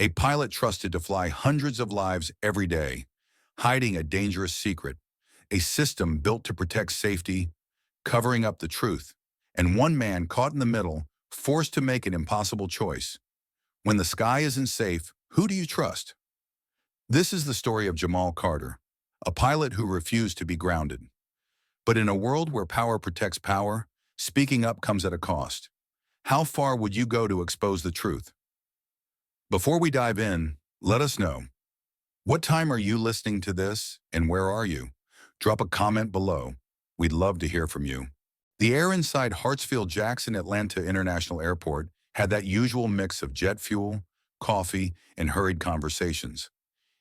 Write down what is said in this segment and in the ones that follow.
A pilot trusted to fly hundreds of lives every day, hiding a dangerous secret, a system built to protect safety, covering up the truth, and one man caught in the middle, forced to make an impossible choice. When the sky isn't safe, who do you trust? This is the story of Jamal Carter, a pilot who refused to be grounded. But in a world where power protects power, speaking up comes at a cost. How far would you go to expose the truth? Before we dive in, let us know. What time are you listening to this, and where are you? Drop a comment below. We'd love to hear from you. The air inside Hartsfield-Jackson Atlanta International Airport had that usual mix of jet fuel, coffee, and hurried conversations.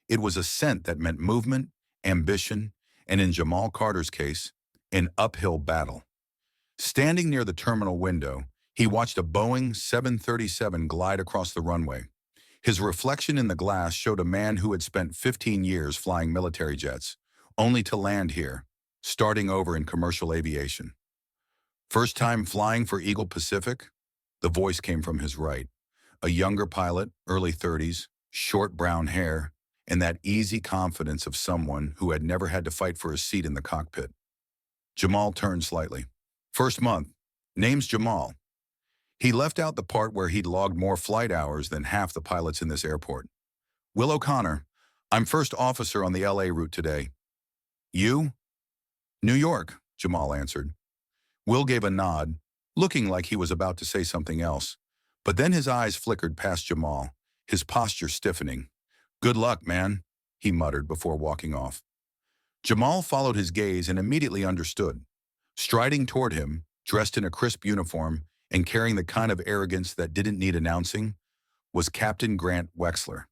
It was a scent that meant movement, ambition, and in Jamal Carter's case, an uphill battle. Standing near the terminal window, he watched a Boeing 737 glide across the runway. His reflection in the glass showed a man who had spent 15 years flying military jets, only to land here, starting over in commercial aviation. First time flying for Eagle Pacific? The voice came from his right. A younger pilot, early 30s, short brown hair, and that easy confidence of someone who had never had to fight for a seat in the cockpit. Jamal turned slightly. First month. Name's Jamal. He left out the part where he'd logged more flight hours than half the pilots in this airport. Will O'Connor. I'm first officer on the LA route today. You? New York, Jamal answered. Will gave a nod, looking like he was about to say something else. But then his eyes flickered past Jamal, his posture stiffening. Good luck, man, he muttered before walking off. Jamal followed his gaze and immediately understood. Striding toward him, dressed in a crisp uniform and carrying the kind of arrogance that didn't need announcing, was Captain Grant Wexler.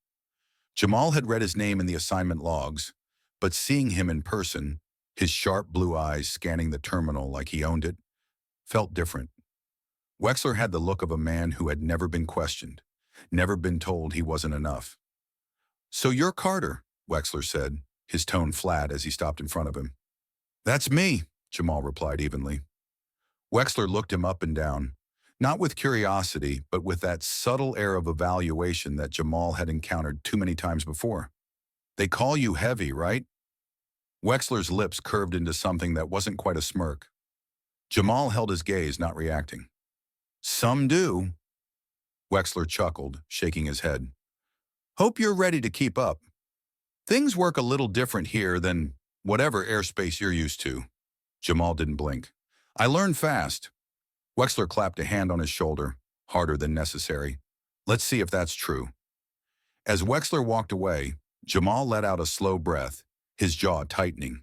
Jamal had read his name in the assignment logs, but seeing him in person, his sharp blue eyes scanning the terminal like he owned it, felt different. Wexler had the look of a man who had never been questioned, never been told he wasn't enough. So you're Carter, Wexler said, his tone flat as he stopped in front of him. That's me, Jamal replied evenly. Wexler looked him up and down, not with curiosity, but with that subtle air of evaluation that Jamal had encountered too many times before. They call you heavy, right? Wexler's lips curved into something that wasn't quite a smirk. Jamal held his gaze, not reacting. Some do. Wexler chuckled, shaking his head. Hope you're ready to keep up. Things work a little different here than whatever airspace you're used to. Jamal didn't blink. I learn fast. Wexler clapped a hand on his shoulder, harder than necessary. Let's see if that's true. As Wexler walked away, Jamal let out a slow breath, his jaw tightening.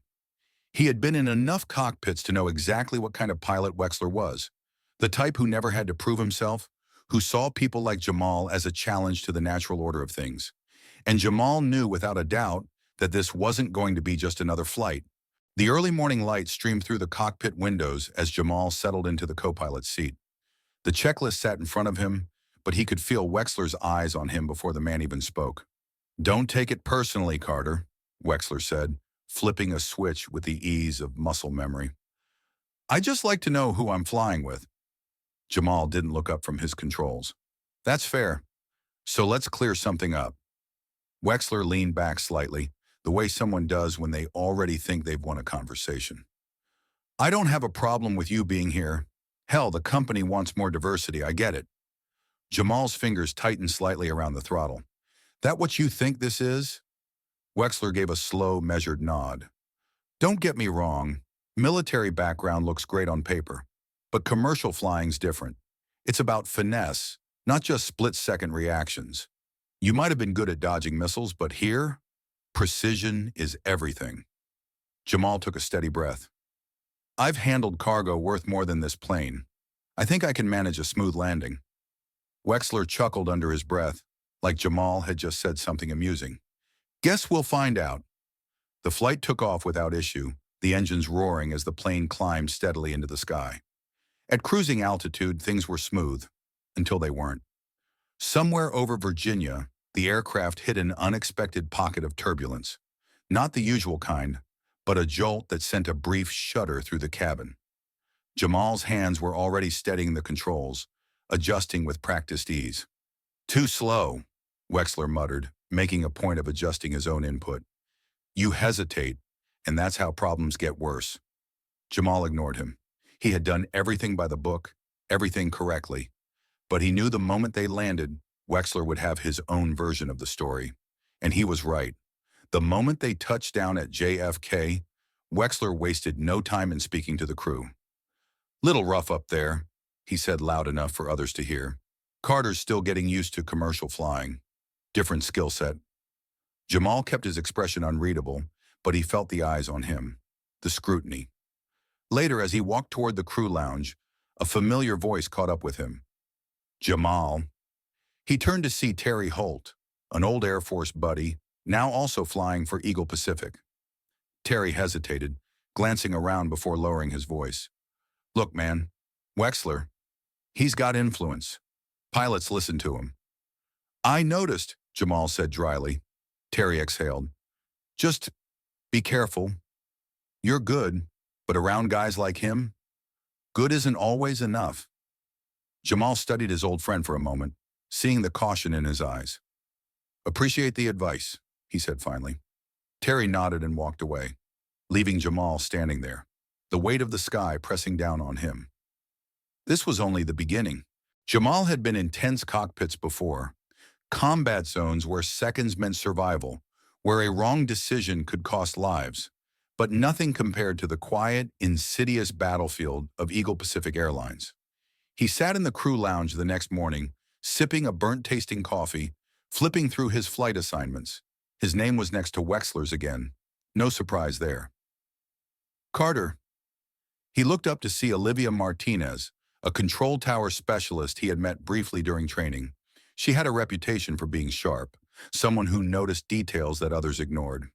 He had been in enough cockpits to know exactly what kind of pilot Wexler was, the type who never had to prove himself, who saw people like Jamal as a challenge to the natural order of things. And Jamal knew without a doubt that this wasn't going to be just another flight. The early morning light streamed through the cockpit windows as Jamal settled into the co-pilot's seat. The checklist sat in front of him, but he could feel Wexler's eyes on him before the man even spoke. Don't take it personally, Carter, Wexler said, flipping a switch with the ease of muscle memory. I just like to know who I'm flying with. Jamal didn't look up from his controls. That's fair. So let's clear something up. Wexler leaned back slightly, the way someone does when they already think they've won a conversation. I don't have a problem with you being here. Hell, the company wants more diversity, I get it. Jamal's fingers tightened slightly around the throttle. That what you think this is? Wexler gave a slow, measured nod. Don't get me wrong, military background looks great on paper, but commercial flying's different. It's about finesse, not just split-second reactions. You might have been good at dodging missiles, but here, precision is everything. Jamal took a steady breath. I've handled cargo worth more than this plane. I think I can manage a smooth landing. Wexler chuckled under his breath, like Jamal had just said something amusing. Guess we'll find out. The flight took off without issue, the engines roaring as the plane climbed steadily into the sky. At cruising altitude, things were smooth, until they weren't. Somewhere over Virginia, the aircraft hit an unexpected pocket of turbulence. Not the usual kind, but a jolt that sent a brief shudder through the cabin. Jamal's hands were already steadying the controls, adjusting with practiced ease. Too slow. Wexler muttered, making a point of adjusting his own input. You hesitate, and that's how problems get worse. Jamal ignored him. He had done everything by the book, everything correctly. But he knew the moment they landed, Wexler would have his own version of the story. And he was right. The moment they touched down at JFK, Wexler wasted no time in speaking to the crew. Little rough up there, he said loud enough for others to hear. Carter's still getting used to commercial flying. Different skill set. Jamal kept his expression unreadable, but he felt the eyes on him. The scrutiny. Later, as he walked toward the crew lounge, a familiar voice caught up with him. Jamal. He turned to see Terry Holt, an old Air Force buddy, now also flying for Eagle Pacific. Terry hesitated, glancing around before lowering his voice. Look, man, Wexler, he's got influence. Pilots listen to him. I noticed, Jamal said dryly. Terry exhaled. Just be careful. You're good, but around guys like him, good isn't always enough. Jamal studied his old friend for a moment, seeing the caution in his eyes. Appreciate the advice, he said finally. Terry nodded and walked away, leaving Jamal standing there, the weight of the sky pressing down on him. This was only the beginning. Jamal had been in tense cockpits before, combat zones where seconds meant survival, where a wrong decision could cost lives, but nothing compared to the quiet, insidious battlefield of Eagle Pacific Airlines. He sat in the crew lounge the next morning, sipping a burnt-tasting coffee, flipping through his flight assignments. His name was next to Wexler's again. No surprise there. Carter. He looked up to see Olivia Martinez, a control tower specialist he had met briefly during training. She had a reputation for being sharp, someone who noticed details that others ignored.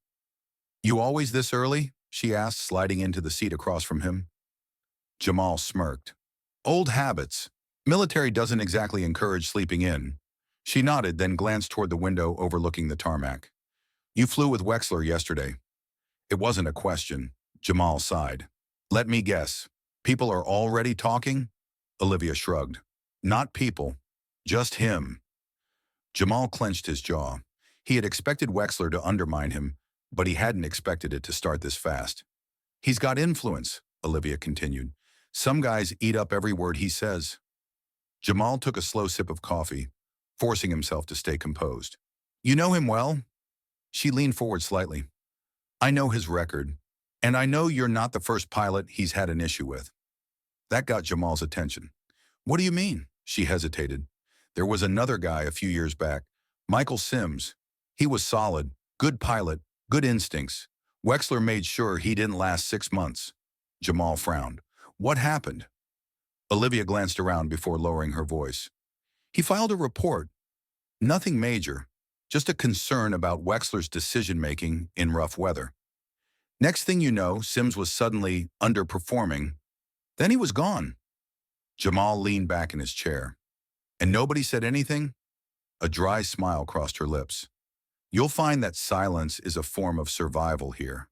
You always this early? She asked, sliding into the seat across from him. Jamal smirked. Old habits. Military doesn't exactly encourage sleeping in. She nodded, then glanced toward the window overlooking the tarmac. You flew with Wexler yesterday. It wasn't a question. Jamal sighed. Let me guess. People are already talking? Olivia shrugged. Not people. Just him. Jamal clenched his jaw. He had expected Wexler to undermine him, but he hadn't expected it to start this fast. He's got influence, Olivia continued. Some guys eat up every word he says. Jamal took a slow sip of coffee, forcing himself to stay composed. You know him well? She leaned forward slightly. I know his record, and I know you're not the first pilot he's had an issue with. That got Jamal's attention. What do you mean? She hesitated. There was another guy a few years back, Michael Sims. He was solid, good pilot, good instincts. Wexler made sure he didn't last 6 months. Jamal frowned. What happened? Olivia glanced around before lowering her voice. He filed a report. Nothing major, just a concern about Wexler's decision-making in rough weather. Next thing you know, Sims was suddenly underperforming. Then he was gone. Jamal leaned back in his chair. And nobody said anything? A dry smile crossed her lips. You'll find that silence is a form of survival here.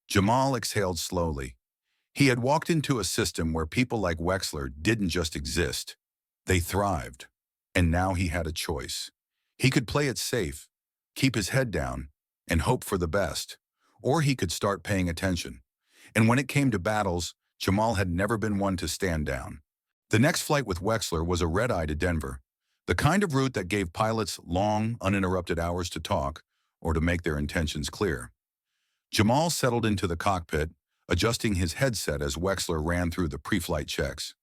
Jamal exhaled slowly. He had walked into a system where people like Wexler didn't just exist. They thrived. And now he had a choice. He could play it safe, keep his head down, and hope for the best. Or he could start paying attention. And when it came to battles, Jamal had never been one to stand down. The next flight with Wexler was a red-eye to Denver, the kind of route that gave pilots long, uninterrupted hours to talk or to make their intentions clear. Jamal settled into the cockpit, adjusting his headset as Wexler ran through the pre-flight checks.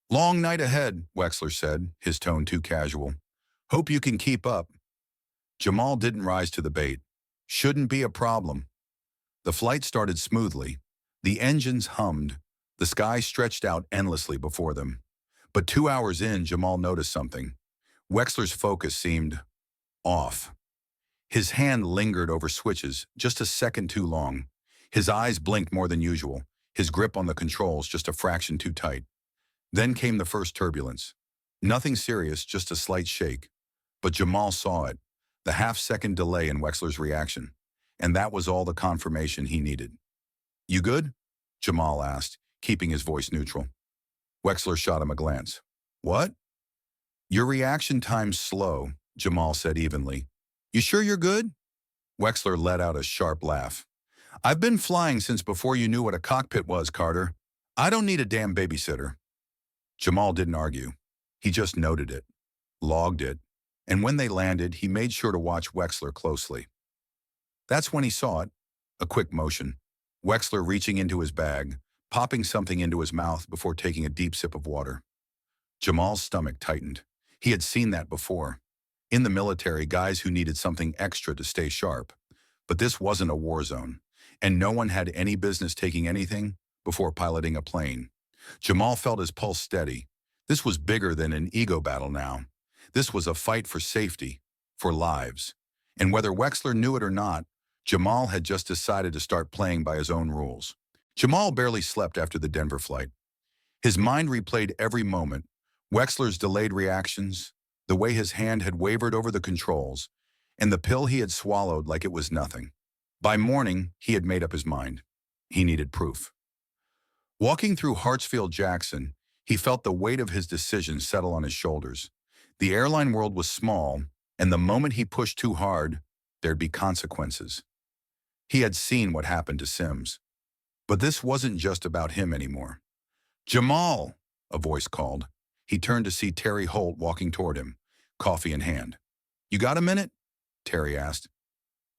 Long night ahead, Wexler said, his tone too casual. Hope you can keep up. Jamal didn't rise to the bait. Shouldn't be a problem. The flight started smoothly. The engines hummed. The sky stretched out endlessly before them. But 2 hours in, Jamal noticed something. Wexler's focus seemed off. His hand lingered over switches just a second too long. His eyes blinked more than usual, his grip on the controls just a fraction too tight. Then came the first turbulence. Nothing serious, just a slight shake. But Jamal saw it, the half-second delay in Wexler's reaction. And that was all the confirmation he needed. You good? Jamal asked, keeping his voice neutral. Wexler shot him a glance. What? Your reaction time's slow, Jamal said evenly. You sure you're good? Wexler let out a sharp laugh. I've been flying since before you knew what a cockpit was, Carter. I don't need a damn babysitter. Jamal didn't argue. He just noted it, logged it, and when they landed, he made sure to watch Wexler closely. That's when he saw it, a quick motion. Wexler reaching into his bag, popping something into his mouth before taking a deep sip of water. Jamal's stomach tightened. He had seen that before. In the military, guys who needed something extra to stay sharp. But this wasn't a war zone, and no one had any business taking anything before piloting a plane. Jamal felt his pulse steady. This was bigger than an ego battle now. This was a fight for safety, for lives. And whether Wexler knew it or not, Jamal had just decided to start playing by his own rules. Jamal barely slept after the Denver flight. His mind replayed every moment, Wexler's delayed reactions, the way his hand had wavered over the controls, and the pill he had swallowed like it was nothing. By morning, he had made up his mind. He needed proof. Walking through Hartsfield-Jackson, he felt the weight of his decision settle on his shoulders. The airline world was small, and the moment he pushed too hard, there'd be consequences. He had seen what happened to Sims. But this wasn't just about him anymore. Jamal, a voice called. He turned to see Terry Holt walking toward him, coffee in hand. You got a minute? Terry asked.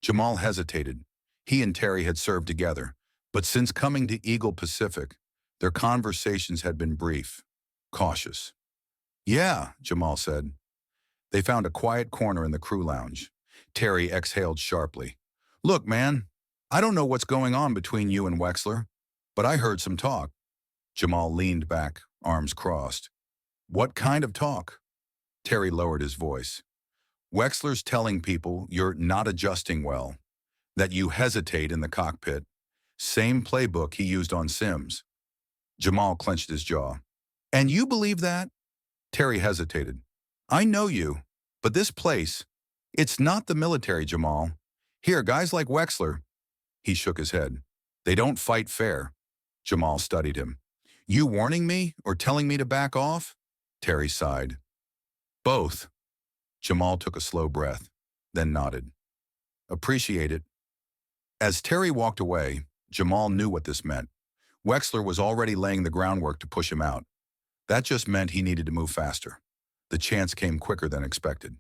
Jamal hesitated. He and Terry had served together, but since coming to Eagle Pacific, their conversations had been brief, cautious. Yeah, Jamal said. They found a quiet corner in the crew lounge. Terry exhaled sharply. Look, man, I don't know what's going on between you and Wexler, but I heard some talk. Jamal leaned back, arms crossed. What kind of talk? Terry lowered his voice. Wexler's telling people you're not adjusting well, that you hesitate in the cockpit. Same playbook he used on Sims. Jamal clenched his jaw. And you believe that? Terry hesitated. I know you, but this place, it's not the military, Jamal. Here, guys like Wexler. He shook his head. They don't fight fair. Jamal studied him. You warning me or telling me to back off? Terry sighed. Both. Jamal took a slow breath, then nodded. Appreciate it. As Terry walked away, Jamal knew what this meant. Wexler was already laying the groundwork to push him out. That just meant he needed to move faster. The chance came quicker than expected.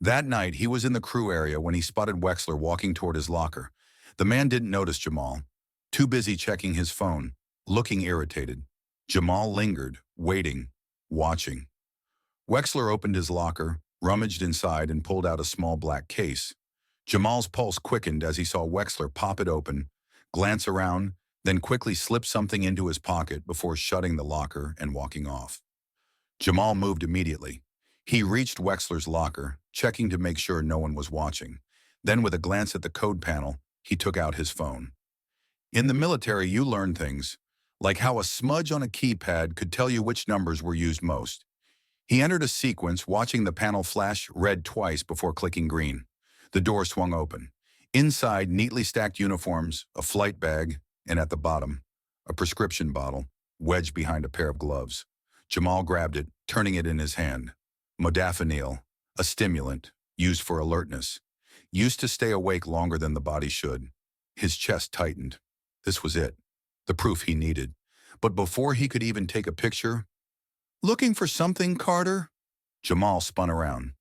That night, he was in the crew area when he spotted Wexler walking toward his locker. The man didn't notice Jamal, too busy checking his phone, looking irritated. Jamal lingered, waiting, watching. Wexler opened his locker, rummaged inside, and pulled out a small black case. Jamal's pulse quickened as he saw Wexler pop it open, glance around, then quickly slip something into his pocket before shutting the locker and walking off. Jamal moved immediately. He reached Wexler's locker, checking to make sure no one was watching. Then, with a glance at the code panel, he took out his phone. In the military, you learn things, like how a smudge on a keypad could tell you which numbers were used most. He entered a sequence, watching the panel flash red twice before clicking green. The door swung open. Inside, neatly stacked uniforms, a flight bag, and at the bottom, a prescription bottle, wedged behind a pair of gloves. Jamal grabbed it, turning it in his hand. Modafinil, a stimulant, used for alertness. Used to stay awake longer than the body should. His chest tightened. This was it, the proof he needed. But before he could even take a picture, looking for something, Carter? Jamal spun around.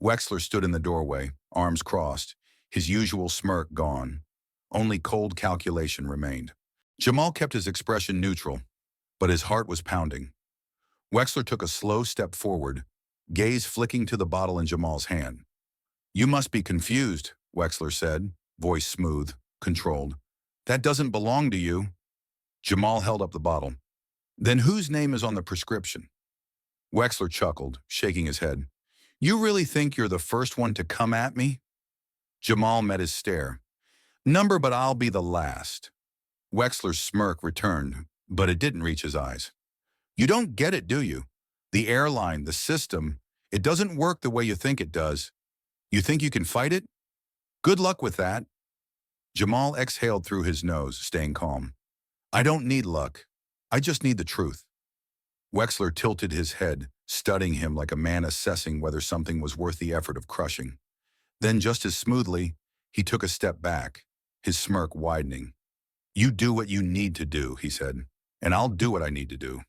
Wexler stood in the doorway, arms crossed, his usual smirk gone. Only cold calculation remained. Jamal kept his expression neutral, but his heart was pounding. Wexler took a slow step forward, gaze flicking to the bottle in Jamal's hand. You must be confused, Wexler said, voice smooth, controlled. That doesn't belong to you. Jamal held up the bottle. Then whose name is on the prescription? Wexler chuckled, shaking his head. You really think you're the first one to come at me? Jamal met his stare. Number, but I'll be the last. Wexler's smirk returned, but it didn't reach his eyes. You don't get it, do you? The airline, the system, it doesn't work the way you think it does. You think you can fight it? Good luck with that. Jamal exhaled through his nose, staying calm. I don't need luck. I just need the truth. Wexler tilted his head, studying him like a man assessing whether something was worth the effort of crushing. Then, just as smoothly, he took a step back, his smirk widening. "You do what you need to do," he said, "and I'll do what I need to do."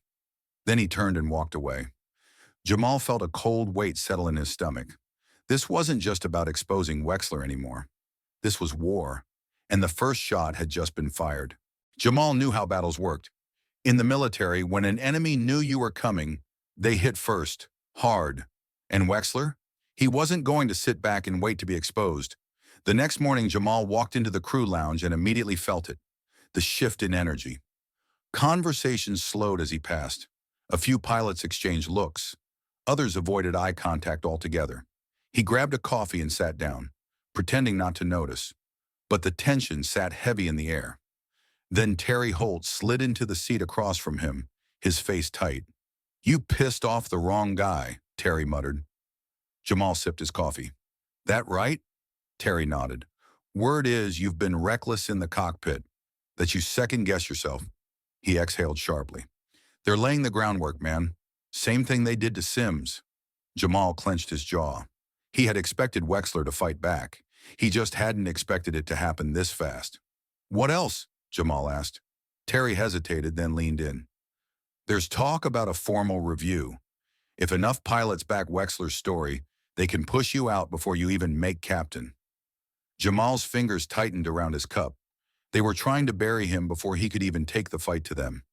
Then he turned and walked away. Jamal felt a cold weight settle in his stomach. This wasn't just about exposing Wexler anymore. This was war, and the first shot had just been fired. Jamal knew how battles worked. In the military, when an enemy knew you were coming, they hit first, hard. And Wexler? He wasn't going to sit back and wait to be exposed. The next morning, Jamal walked into the crew lounge and immediately felt it, the shift in energy. Conversations slowed as he passed. A few pilots exchanged looks. Others avoided eye contact altogether. He grabbed a coffee and sat down, pretending not to notice. But the tension sat heavy in the air. Then Terry Holt slid into the seat across from him, his face tight. "You pissed off the wrong guy," Terry muttered. Jamal sipped his coffee. "That right?" Terry nodded. "Word is you've been reckless in the cockpit, that you second-guess yourself." He exhaled sharply. "They're laying the groundwork, man. Same thing they did to Sims." Jamal clenched his jaw. He had expected Wexler to fight back. He just hadn't expected it to happen this fast. "What else?" Jamal asked. Terry hesitated, then leaned in. "There's talk about a formal review. If enough pilots back Wexler's story, they can push you out before you even make captain." Jamal's fingers tightened around his cup. They were trying to bury him before he could even take the fight to them.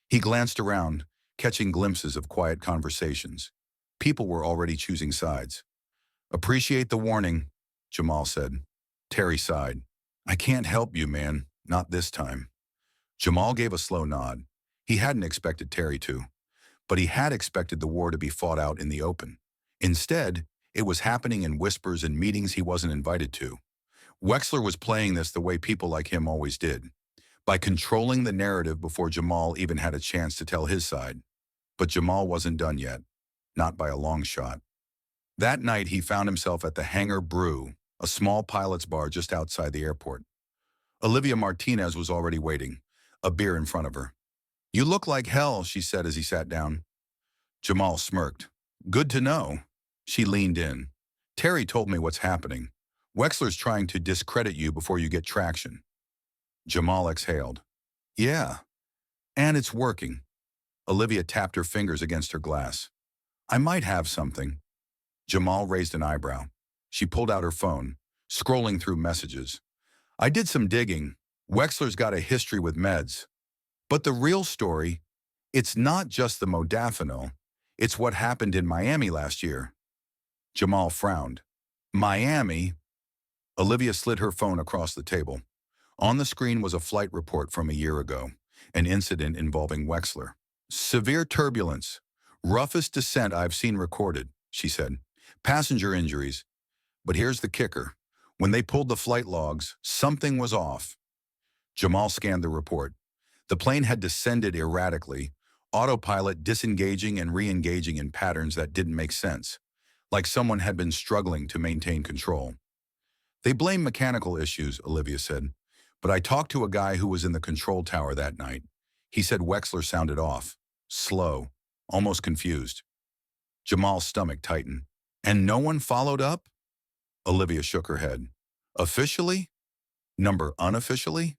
He glanced around, catching glimpses of quiet conversations. People were already choosing sides. "Appreciate the warning," Jamal said. Terry sighed. "I can't help you, man. Not this time." Jamal gave a slow nod. He hadn't expected Terry to, but he had expected the war to be fought out in the open. Instead, it was happening in whispers and meetings he wasn't invited to. Wexler was playing this the way people like him always did, by controlling the narrative before Jamal even had a chance to tell his side. But Jamal wasn't done yet, not by a long shot. That night, he found himself at the Hangar Brew, a small pilot's bar just outside the airport. Olivia Martinez was already waiting, a beer in front of her. "You look like hell," she said as he sat down. Jamal smirked. "Good to know." She leaned in. "Terry told me what's happening. Wexler's trying to discredit you before you get traction." Jamal exhaled. "Yeah, and it's working." Olivia tapped her fingers against her glass. "I might have something." Jamal raised an eyebrow. She pulled out her phone, scrolling through messages. "I did some digging. Wexler's got a history with meds. But the real story, it's not just the modafinil. It's what happened in Miami last year." Jamal frowned. "Miami?" Olivia slid her phone across the table. On the screen was a flight report from a year ago, an incident involving Wexler. "Severe turbulence. Roughest descent I've seen recorded," she said. "Passenger injuries. But here's the kicker. When they pulled the flight logs, something was off." Jamal scanned the report. The plane had descended erratically, autopilot disengaging and re-engaging in patterns that didn't make sense, like someone had been struggling to maintain control. "They blame mechanical issues," Olivia said. "But I talked to a guy who was in the control tower that night. He said Wexler sounded off, slow, almost confused." Jamal's stomach tightened. "And no one followed up?" Olivia shook her head. "Officially? Number unofficially?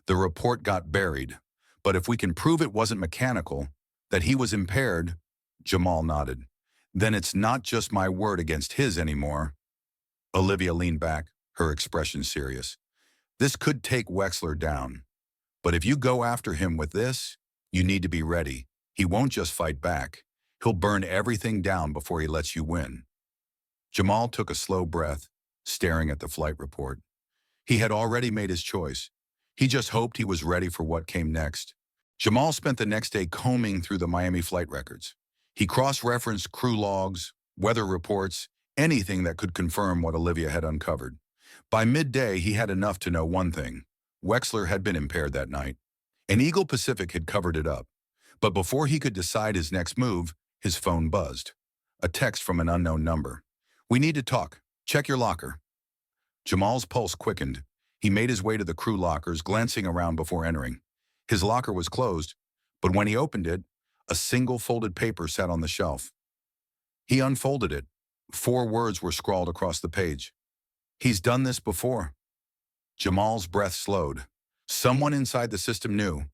The report got buried. But if we can prove it wasn't mechanical, that he was impaired," Jamal nodded, "then it's not just my word against his anymore." Olivia leaned back, her expression serious. "This could take Wexler down. But if you go after him with this, you need to be ready. He won't just fight back. He'll burn everything down before he lets you win." Jamal took a slow breath, staring at the flight report. He had already made his choice. He just hoped he was ready for what came next. Jamal spent the next day combing through the Miami flight records. He cross-referenced crew logs, weather reports, anything that could confirm what Olivia had uncovered. By midday, he had enough to know one thing. Wexler had been impaired that night. And Eagle Pacific had covered it up. But before he could decide his next move, his phone buzzed. A text from an unknown number. "We need to talk. Check your locker." Jamal's pulse quickened. He made his way to the crew lockers, glancing around before entering. His locker was closed, but when he opened it, a single folded paper sat on the shelf. He unfolded it. 4 words were scrawled across the page. He's done this before. Jamal's breath slowed. Someone inside the system knew,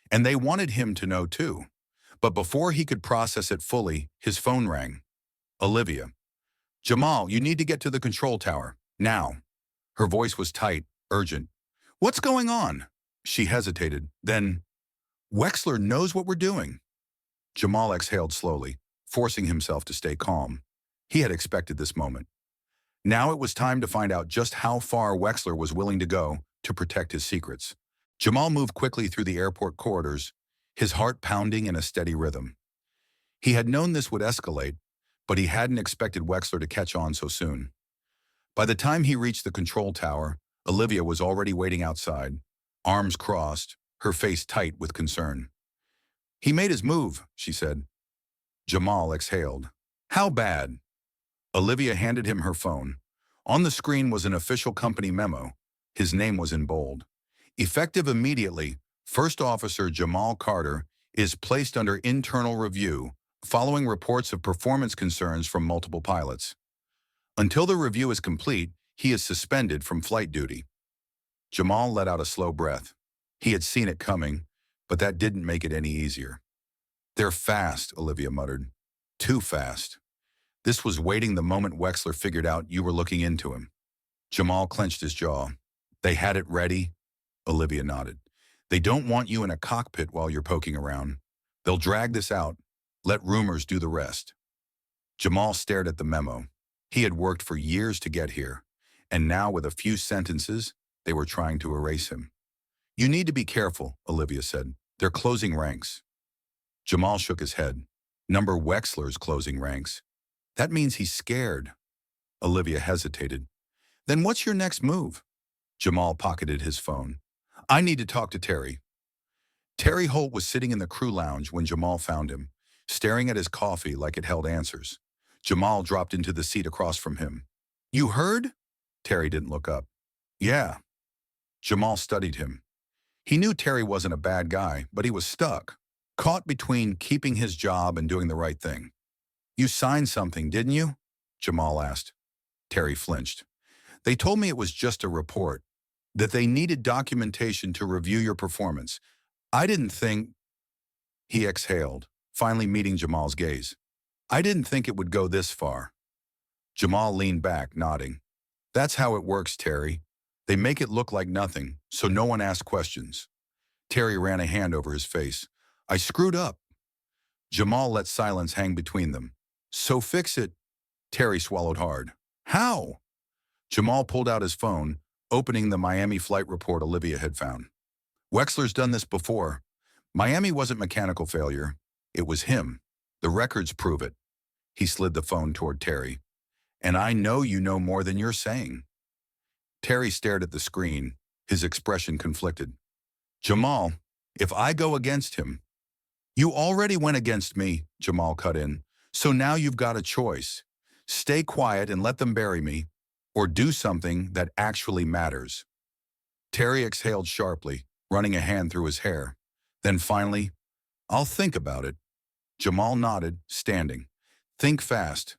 and they wanted him to know too. But before he could process it fully, his phone rang. Olivia. Jamal, you need to get to the control tower, now. Her voice was tight, urgent. What's going on? She hesitated. Then, Wexler knows what we're doing. Jamal exhaled slowly, forcing himself to stay calm. He had expected this moment. Now it was time to find out just how far Wexler was willing to go to protect his secrets. Jamal moved quickly through the airport corridors, his heart pounding in a steady rhythm. He had known this would escalate, but he hadn't expected Wexler to catch on so soon. By the time he reached the control tower, Olivia was already waiting outside, arms crossed, her face tight with concern. He made his move, she said. Jamal exhaled. How bad? Olivia handed him her phone. On the screen was an official company memo. His name was in bold. Effective immediately, First Officer Jamal Carter is placed under internal review following reports of performance concerns from multiple pilots. Until the review is complete, he is suspended from flight duty. Jamal let out a slow breath. He had seen it coming, but that didn't make it any easier. They're fast, Olivia muttered. Too fast. This was waiting the moment Wexler figured out you were looking into him. Jamal clenched his jaw. They had it ready? Olivia nodded. They don't want you in a cockpit while you're poking around. They'll drag this out. Let rumors do the rest. Jamal stared at the memo. He had worked for years to get here, and now with a few sentences, they were trying to erase him. You need to be careful, Olivia said. They're closing ranks. Jamal shook his head. Number Wexler's closing ranks. That means he's scared. Olivia hesitated. Then what's your next move? Jamal pocketed his phone. I need to talk to Terry. Terry Holt was sitting in the crew lounge when Jamal found him, staring at his coffee like it held answers. Jamal dropped into the seat across from him. You heard? Terry didn't look up. Yeah. Jamal studied him. He knew Terry wasn't a bad guy, but he was stuck, caught between keeping his job and doing the right thing. You signed something, didn't you? Jamal asked. Terry flinched. They told me it was just a report, that they needed documentation to review your performance. I didn't think... He exhaled, finally meeting Jamal's gaze. I didn't think it would go this far. Jamal leaned back, nodding. That's how it works, Terry. They make it look like nothing, so no one asks questions. Terry ran a hand over his face. I screwed up. Jamal let silence hang between them. So fix it. Terry swallowed hard. How? Jamal pulled out his phone, opening the Miami flight report Olivia had found. Wexler's done this before. Miami wasn't mechanical failure. It was him. The records prove it. He slid the phone toward Terry. And I know you know more than you're saying. Terry stared at the screen, his expression conflicted. Jamal, if I go against him... You already went against me, Jamal cut in. So now you've got a choice. Stay quiet and let them bury me, or do something that actually matters. Terry exhaled sharply, running a hand through his hair. Then finally, I'll think about it. Jamal nodded, standing. Think fast,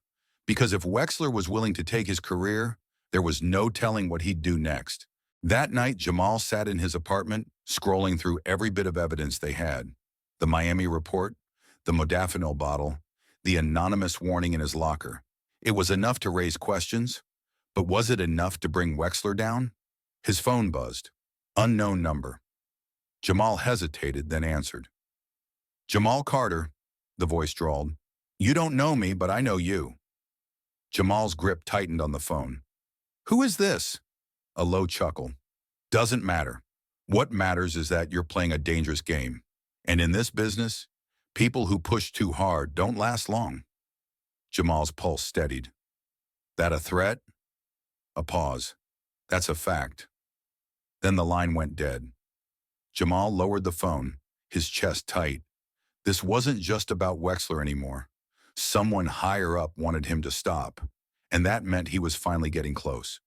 because if Wexler was willing to take his career, there was no telling what he'd do next. That night, Jamal sat in his apartment, scrolling through every bit of evidence they had. The Miami report, the modafinil bottle, the anonymous warning in his locker. It was enough to raise questions, but was it enough to bring Wexler down? His phone buzzed. Unknown number. Jamal hesitated, then answered. Jamal Carter, the voice drawled. You don't know me, but I know you. Jamal's grip tightened on the phone. Who is this? A low chuckle. Doesn't matter. What matters is that you're playing a dangerous game. And in this business, people who push too hard don't last long. Jamal's pulse steadied. That a threat? A pause. That's a fact. Then the line went dead. Jamal lowered the phone, his chest tight. This wasn't just about Wexler anymore. Someone higher up wanted him to stop, and that meant he was finally getting close.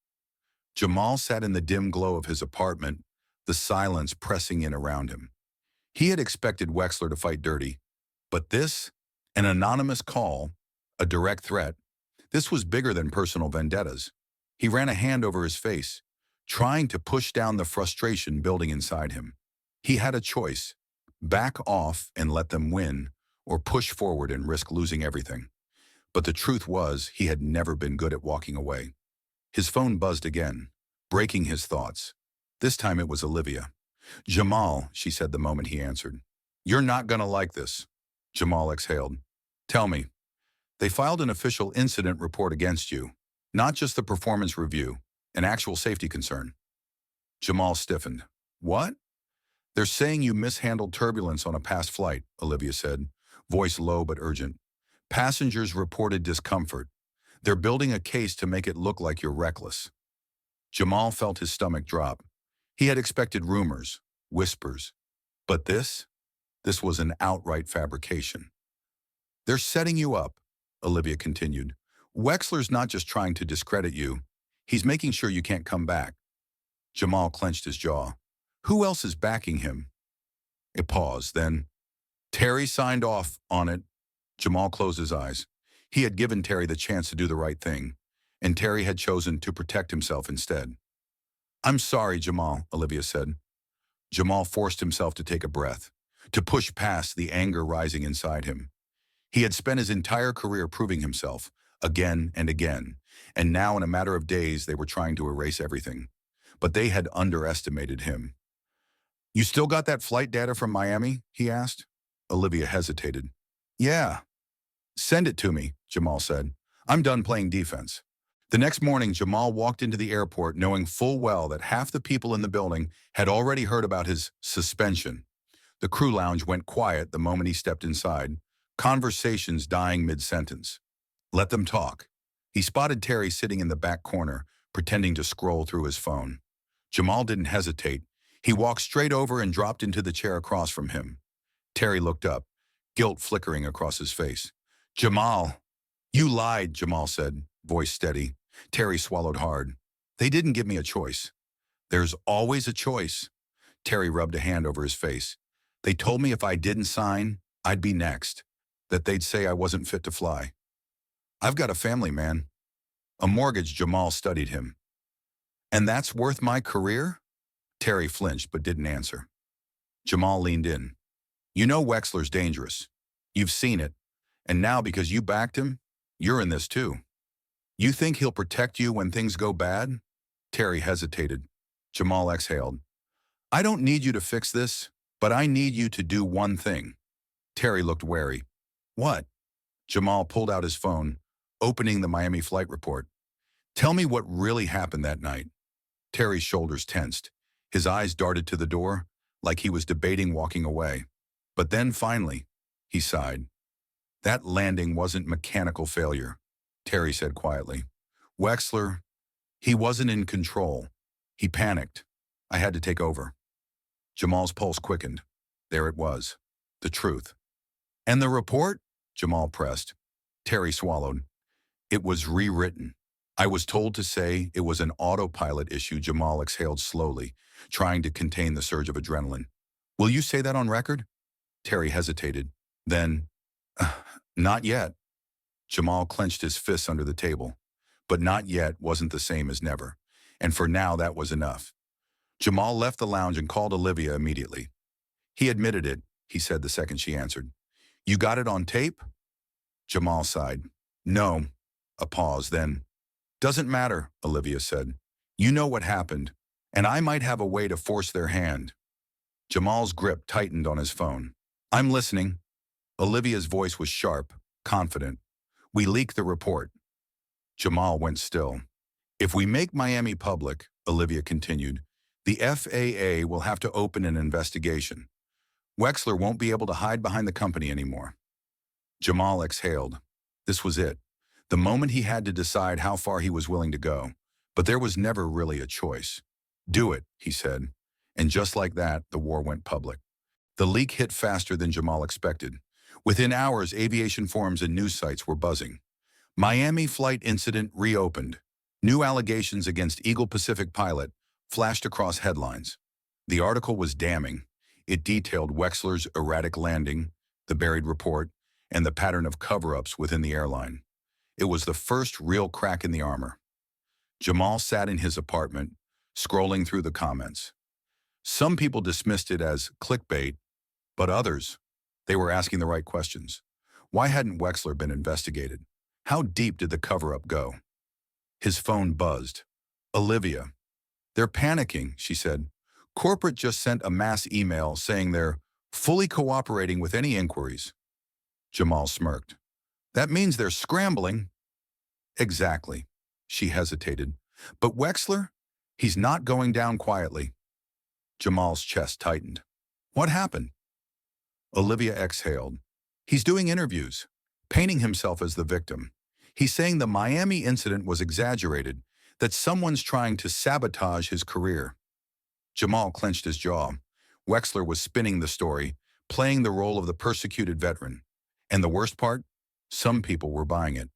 Jamal sat in the dim glow of his apartment, the silence pressing in around him. He had expected Wexler to fight dirty, but this, an anonymous call, A direct threat. This was bigger than personal vendettas. He ran a hand over his face, trying to push down the frustration building inside him. He had a choice: back off and let them win, or push forward and risk losing everything. But the truth was, he had never been good at walking away. His phone buzzed again, breaking his thoughts. This time it was Olivia. "Jamal," she said the moment he answered. "You're not gonna like this." Jamal exhaled. "Tell me." "They filed an official incident report against you, not just the performance review, an actual safety concern." Jamal stiffened. "What?" "They're saying you mishandled turbulence on a past flight," Olivia said, voice low but urgent. "Passengers reported discomfort. They're building a case to make it look like you're reckless." Jamal felt his stomach drop. He had expected rumors, whispers. But this was an outright fabrication. "They're setting you up," Olivia continued. "Wexler's not just trying to discredit you. He's making sure you can't come back." Jamal clenched his jaw. "Who else is backing him?" A pause, then, "Terry signed off on it." Jamal closed his eyes. He had given Terry the chance to do the right thing, and Terry had chosen to protect himself instead. "I'm sorry, Jamal," Olivia said. Jamal forced himself to take a breath, to push past the anger rising inside him. He had spent his entire career proving himself, again and again, and now in a matter of days they were trying to erase everything. But they had underestimated him. "You still got that flight data from Miami?" he asked. Olivia hesitated. "Yeah." "Send it to me," Jamal said. "I'm done playing defense." The next morning, Jamal walked into the airport knowing full well that half the people in the building had already heard about his suspension. The crew lounge went quiet the moment he stepped inside, conversations dying mid-sentence. Let them talk. He spotted Terry sitting in the back corner, pretending to scroll through his phone. Jamal didn't hesitate. He walked straight over and dropped into the chair across from him. Terry looked up, guilt flickering across his face. "Jamal." "You lied," Jamal said, voice steady. Terry swallowed hard. "They didn't give me a choice." "There's always a choice." Terry rubbed a hand over his face. "They told me if I didn't sign, I'd be next. That they'd say I wasn't fit to fly. I've got a family, man." "A mortgage." Jamal studied him. "And that's worth my career?" Terry flinched but didn't answer. Jamal leaned in. "You know Wexler's dangerous. You've seen it. And now because you backed him, you're in this too. You think he'll protect you when things go bad?" Terry hesitated. Jamal exhaled. "I don't need you to fix this, but I need you to do one thing." Terry looked wary. "What?" Jamal pulled out his phone, opening the Miami flight report. "Tell me what really happened that night." Terry's shoulders tensed. His eyes darted to the door, like he was debating walking away. But then finally, he sighed. "That landing wasn't mechanical failure," Terry said quietly. "Wexler, he wasn't in control. He panicked. I had to take over." Jamal's pulse quickened. There it was. The truth. "And the report?" Jamal pressed. Terry swallowed. "It was rewritten. I was told to say it was an autopilot issue." Jamal exhaled slowly, trying to contain the surge of adrenaline. "Will you say that on record?" Terry hesitated. Then, "Not yet." Jamal clenched his fists under the table. But not yet wasn't the same as never. And for now, that was enough. Jamal left the lounge and called Olivia immediately. "He admitted it," he said the second she answered. "You got it on tape?" Jamal sighed. "No." A pause, then, "Doesn't matter," Olivia said. "You know what happened, and I might have a way to force their hand." Jamal's grip tightened on his phone. "I'm listening." Olivia's voice was sharp, confident. "We leaked the report." Jamal went still. "If we make Miami public," Olivia continued, "the FAA will have to open an investigation. Wexler won't be able to hide behind the company anymore." Jamal exhaled. This was it. The moment he had to decide how far he was willing to go. But there was never really a choice. "Do it," he said. And just like that, the war went public. The leak hit faster than Jamal expected. Within hours, aviation forums and news sites were buzzing. Miami flight incident reopened. New allegations against Eagle Pacific pilot flashed across headlines. The article was damning. It detailed Wexler's erratic landing, the buried report, and the pattern of cover-ups within the airline. It was the first real crack in the armor. Jamal sat in his apartment, scrolling through the comments. Some people dismissed it as clickbait, but others, they were asking the right questions. Why hadn't Wexler been investigated? How deep did the cover-up go? His phone buzzed. Olivia. They're panicking, she said. Corporate just sent a mass email saying they're fully cooperating with any inquiries. Jamal smirked. That means they're scrambling. Exactly. She hesitated. But Wexler? He's not going down quietly. Jamal's chest tightened. What happened? Olivia exhaled. He's doing interviews, painting himself as the victim. He's saying the Miami incident was exaggerated, that someone's trying to sabotage his career. Jamal clenched his jaw. Wexler was spinning the story, playing the role of the persecuted veteran. And the worst part? Some people were buying it.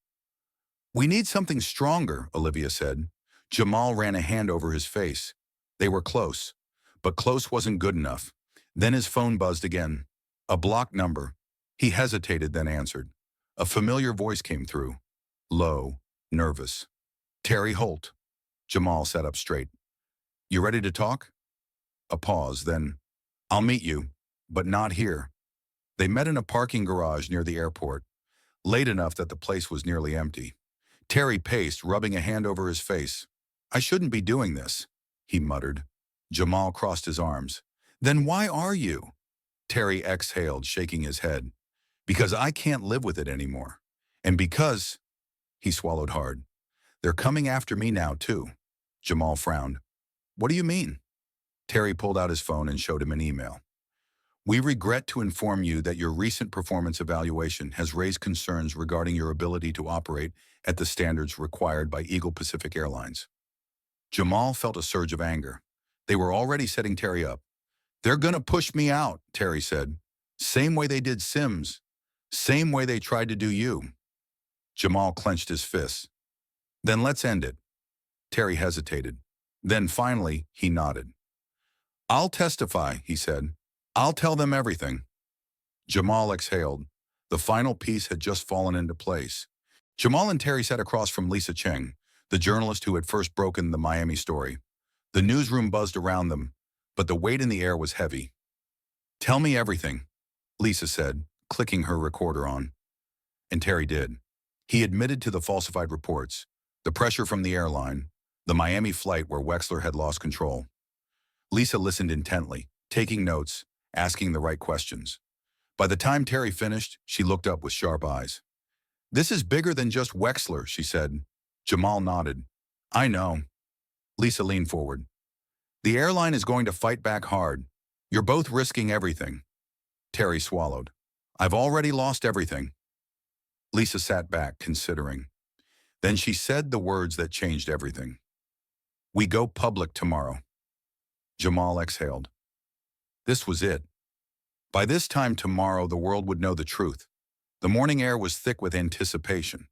We need something stronger, Olivia said. Jamal ran a hand over his face. They were close, but close wasn't good enough. Then his phone buzzed again. A blocked number. He hesitated, then answered. A familiar voice came through. Low, nervous. Terry Holt. Jamal sat up straight. You ready to talk? A pause, then, I'll meet you, but not here. They met in a parking garage near the airport, late enough that the place was nearly empty. Terry paced, rubbing a hand over his face. I shouldn't be doing this, he muttered. Jamal crossed his arms. Then why are you? Terry exhaled, shaking his head. Because I can't live with it anymore. And because, he swallowed hard, they're coming after me now too. Jamal frowned. What do you mean? Terry pulled out his phone and showed him an email. We regret to inform you that your recent performance evaluation has raised concerns regarding your ability to operate at the standards required by Eagle Pacific Airlines. Jamal felt a surge of anger. They were already setting Terry up. They're gonna push me out, Terry said. Same way they did Sims. Same way they tried to do you. Jamal clenched his fists. Then let's end it. Terry hesitated. Then finally, he nodded. I'll testify, he said. I'll tell them everything. Jamal exhaled. The final piece had just fallen into place. Jamal and Terry sat across from Lisa Cheng, the journalist who had first broken the Miami story. The newsroom buzzed around them, but the weight in the air was heavy. Tell me everything, Lisa said, clicking her recorder on. And Terry did. He admitted to the falsified reports, the pressure from the airline, the Miami flight where Wexler had lost control. Lisa listened intently, taking notes, asking the right questions. By the time Terry finished, she looked up with sharp eyes. This is bigger than just Wexler, she said. Jamal nodded. I know. Lisa leaned forward. The airline is going to fight back hard. You're both risking everything. Terry swallowed. I've already lost everything. Lisa sat back, considering. Then she said the words that changed everything. We go public tomorrow. Jamal exhaled. This was it. By this time tomorrow, the world would know the truth. The morning air was thick with anticipation.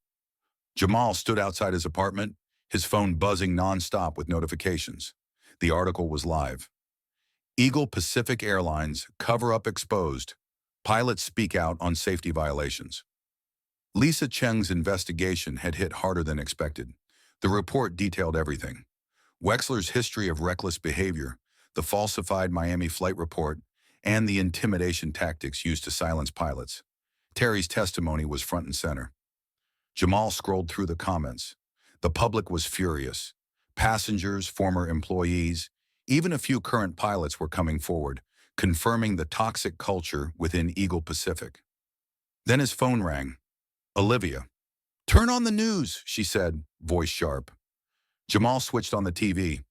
Jamal stood outside his apartment, his phone buzzing nonstop with notifications. The article was live. Eagle Pacific Airlines cover-up exposed. Pilots speak out on safety violations. Lisa Cheng's investigation had hit harder than expected. The report detailed everything. Wexler's history of reckless behavior, the falsified Miami flight report, and the intimidation tactics used to silence pilots. Terry's testimony was front and center. Jamal scrolled through the comments. The public was furious. Passengers, former employees, even a few current pilots were coming forward, confirming the toxic culture within Eagle Pacific. Then his phone rang. Olivia. Turn on the news, she said, voice sharp. Jamal switched on the TV.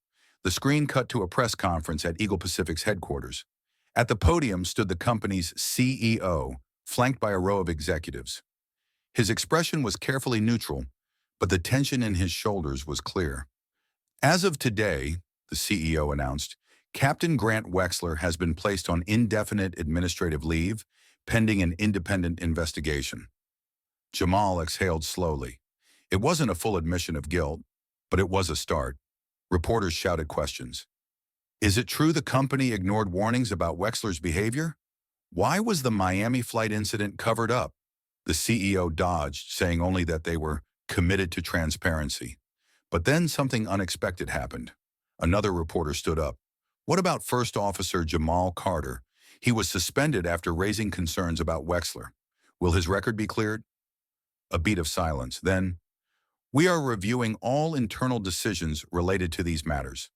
The screen cut to a press conference at Eagle Pacific's headquarters. At the podium stood the company's CEO, flanked by a row of executives. His expression was carefully neutral, but the tension in his shoulders was clear. As of today, the CEO announced, Captain Grant Wexler has been placed on indefinite administrative leave, pending an independent investigation. Jamal exhaled slowly. It wasn't a full admission of guilt, but it was a start. Reporters shouted questions. Is it true the company ignored warnings about Wexler's behavior? Why was the Miami flight incident covered up? The CEO dodged, saying only that they were committed to transparency. But then something unexpected happened. Another reporter stood up. What about First Officer Jamal Carter? He was suspended after raising concerns about Wexler. Will his record be cleared? A beat of silence. Then, we are reviewing all internal decisions related to these matters.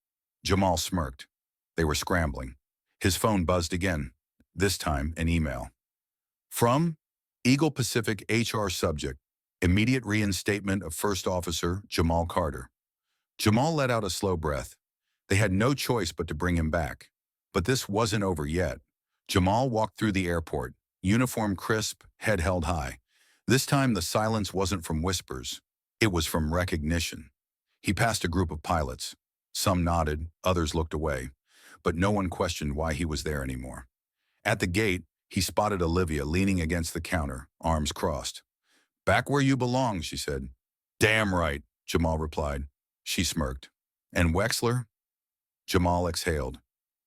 Jamal smirked. They were scrambling. His phone buzzed again, this time an email. From Eagle Pacific HR subject, immediate reinstatement of First Officer Jamal Carter. Jamal let out a slow breath. They had no choice but to bring him back. But this wasn't over yet. Jamal walked through the airport, uniform crisp, head held high. This time the silence wasn't from whispers. It was from recognition. He passed a group of pilots. Some nodded, others looked away. But no one questioned why he was there anymore. At the gate, he spotted Olivia leaning against the counter, arms crossed. "Back where you belong," she said. "Damn right," Jamal replied. She smirked. "And Wexler?" Jamal exhaled.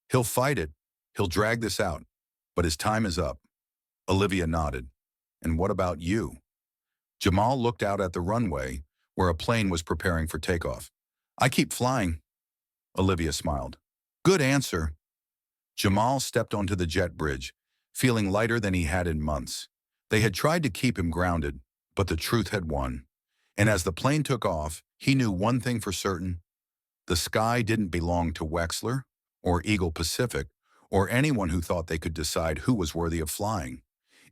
"He'll fight it. He'll drag this out. But his time is up." Olivia nodded. "And what about you?" Jamal looked out at the runway, where a plane was preparing for takeoff. "I keep flying." Olivia smiled. "Good answer." Jamal stepped onto the jet bridge, feeling lighter than he had in months. They had tried to keep him grounded, but the truth had won. And as the plane took off, he knew one thing for certain. The sky didn't belong to Wexler, or Eagle Pacific, or anyone who thought they could decide who was worthy of flying.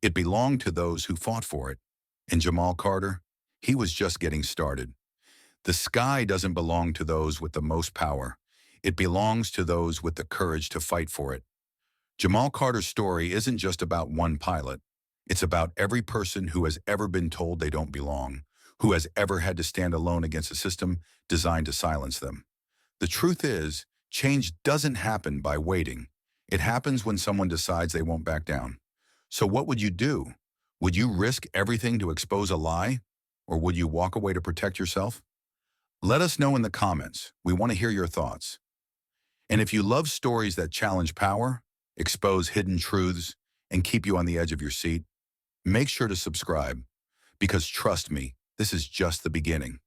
It belonged to those who fought for it. And Jamal Carter, he was just getting started. The sky doesn't belong to those with the most power. It belongs to those with the courage to fight for it. Jamal Carter's story isn't just about one pilot. It's about every person who has ever been told they don't belong, who has ever had to stand alone against a system designed to silence them. The truth is, change doesn't happen by waiting. It happens when someone decides they won't back down. So what would you do? Would you risk everything to expose a lie? Or would you walk away to protect yourself? Let us know in the comments. We want to hear your thoughts. And if you love stories that challenge power, expose hidden truths, and keep you on the edge of your seat, make sure to subscribe. Because trust me, this is just the beginning.